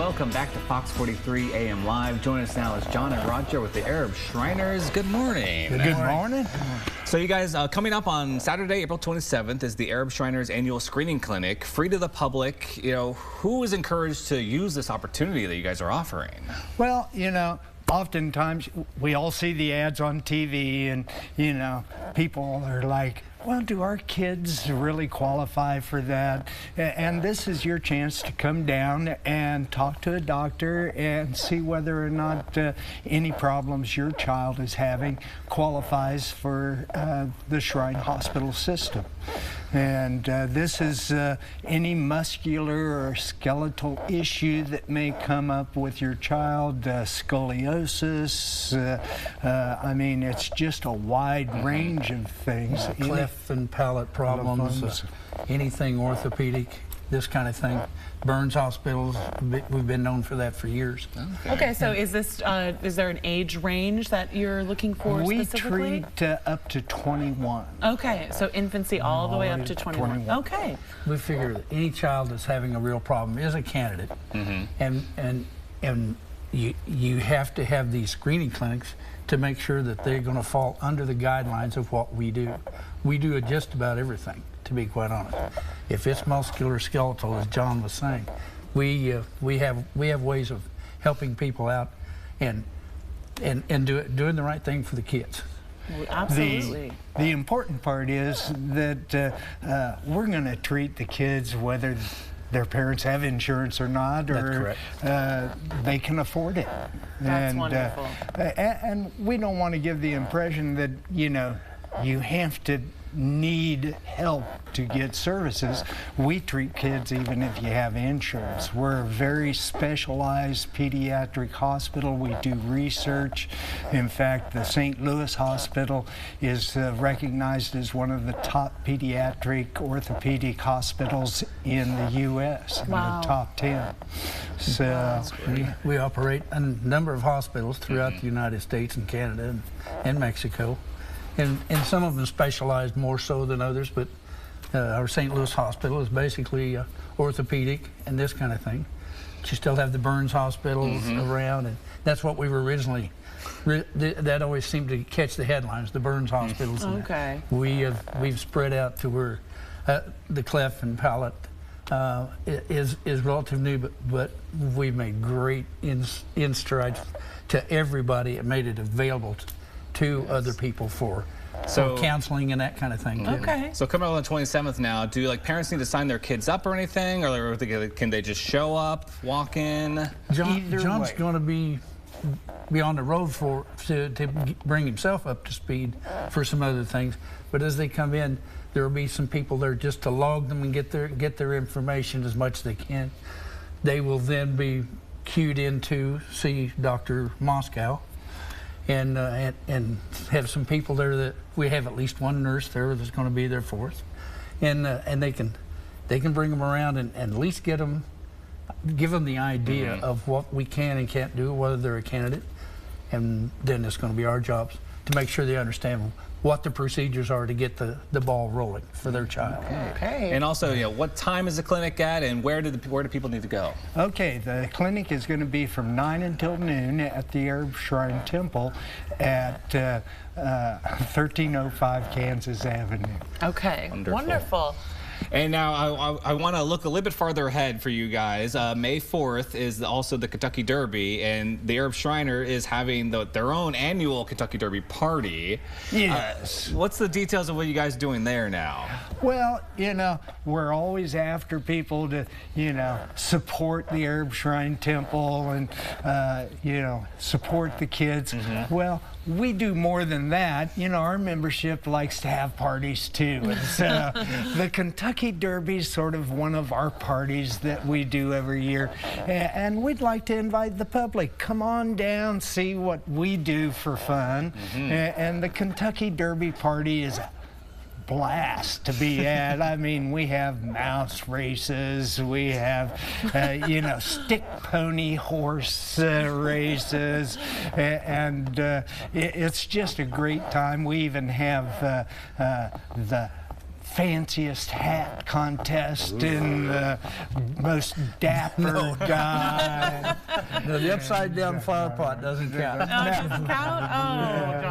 welcome back to Fox 43 AM Live. Joining us now is John and Roger with the Arab Shriners. Good morning. Good morning. So you guys, coming up on Saturday, April 27th is the Arab Shriners annual screening clinic, free to the public. You know, who is encouraged to use this opportunity that you guys are offering? Well, you know, oftentimes we all see the ads on TV and, you know, people are like, well, do our kids really qualify for that? And this is your chance to come down and talk to a doctor and see whether or not any problems your child is having qualifies for the Shrine Hospital system. And this is any muscular or skeletal issue that may come up with your child, scoliosis. I mean, it's just a wide range of things. Cleft and palate problems, anything orthopedic, this kind of thing. Burns hospitals, we've been known for that for years. Okay, so is this, is there an age range that you're looking for specifically? We treat up to 21. Okay, so infancy all the way up to 21. Okay. We figure that any child that's having a real problem is a candidate, and you have to have these screening clinics to make sure that they're going to fall under the guidelines of what we do. We do just about everything, to be quite honest. If it's musculoskeletal, as John was saying, we have ways of helping people out and doing the right thing for the kids. Absolutely. The important part is that we're going to treat the kids whether their parents have insurance or not, or they can afford it. That's wonderful. And we don't want to give the impression that, you know, you have to need help to get services. We treat kids even if you have insurance. We're a very specialized pediatric hospital. We do research. In fact, the St. Louis Hospital is recognized as one of the top pediatric orthopedic hospitals in the U.S. in the top 10. So we operate a number of hospitals throughout the United States and Canada and Mexico. And some of them specialize more so than others, but our St. Louis Hospital is basically orthopedic and this kind of thing. But you still have the Burns hospitals around, and that's what we were originally, that always seemed to catch the headlines, the Burns hospitals. Okay. We've spread out to where the cleft and palate is relative new, but we've made great strides to everybody and made it available to other people for counseling and that kind of thing. Okay. So coming up on the 27th now, do like parents need to sign their kids up or anything, or can they just show up, walk in? John's going to be on the road to bring himself up to speed for some other things. But as they come in, there will be some people there just to log them and get their information as much as they can. They will then be queued in to see Dr. Moscow. And have some people there that we have at least one nurse there that's going to be there for us, and they can bring them around and at least give them the idea of what we can and can't do, whether they're a candidate, and then it's going to be our jobs to make sure they understand what the procedures are to get the ball rolling for their child. Okay. And also, you know, what time is the clinic at, and where do people need to go? Okay, the clinic is going to be from 9 until noon at the Arab Shrine Temple at 1305 Kansas Avenue. Okay. Wonderful. And now I want to look a little bit farther ahead for you guys. May 4th is also the Kentucky Derby, and the Arab Shriner is having their own annual Kentucky Derby party. Yes. What's the details of what you guys are doing there now? Well, you know, we're always after people to, you know, support the Arab Shrine Temple and, you know, support the kids. Well, we do more than that. You know, our membership likes to have parties too. And so the Kentucky Derby is sort of one of our parties that we do every year. And we'd like to invite the public. Come on down, see what we do for fun. And the Kentucky Derby party is blast to be at. I mean, we have mouse races, we have, you know, stick pony horse races, and it's just a great time. We even have the fanciest hat contest and the most dapper guy. No, the upside down flower pot doesn't count. Doesn't count? Oh,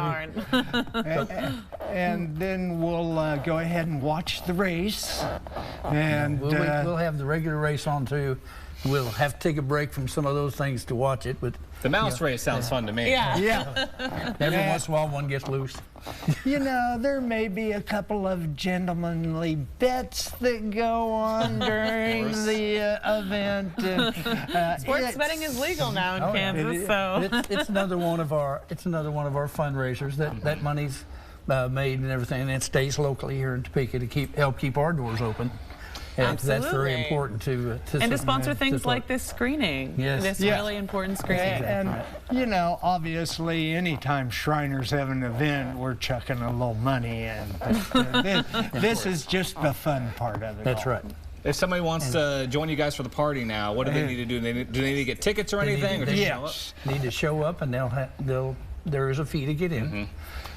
darn. And then we'll go ahead and watch the race. And We'll have the regular race on too. We'll have to take a break from some of those things to watch it, but The mouse race sounds fun to me. yeah, every once in a while one gets loose. you know, there may be a couple of gentlemanly bets that go on during the event. And, Sports betting is legal now in Kansas, so. It's another one of our fundraisers that money's made and everything, and it stays locally here in Topeka to help keep our doors open. And that's very Absolutely. important to And to sponsor things support. like this screening. Yes. This Yeah. really important screening. And you know, obviously, anytime Shriners have an event, we're chucking a little money in. But, this is just the fun part of it. That's all. right. If somebody wants to join you guys for the party now, what do they need to do? Do they need to get tickets or anything? Or just show up? Yes. Need to show up, and there is a fee to get in,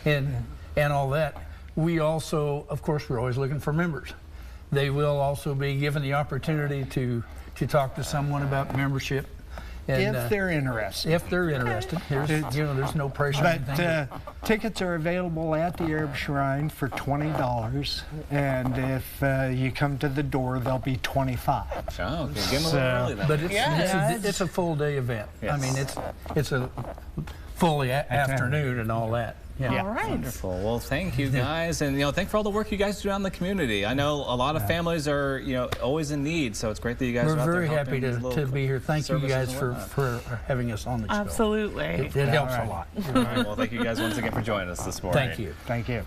and all that. We also, of course, we're always looking for members. They will also be given the opportunity to talk to someone about membership. And, If they're interested. if they're interested, there's no pressure. or But anything. tickets are available at the Arab Shrine for $20, and if you come to the door, they'll be $25. Oh, okay. Give them a little early then. But Yeah. it's a full day event. Yes. I mean, it's a full afternoon and all that. Yeah. All right. Wonderful. Well, thank you guys, and thank for all the work you guys do out in the community. I know a lot of families are always in need, so it's great that you guys We're are out very there happy helping these to little be here. Thank you services guys and for whatnot. having us on the show. Absolutely. It helps a lot. All right, well, thank you guys once again for joining us this morning. Thank you. Thank you.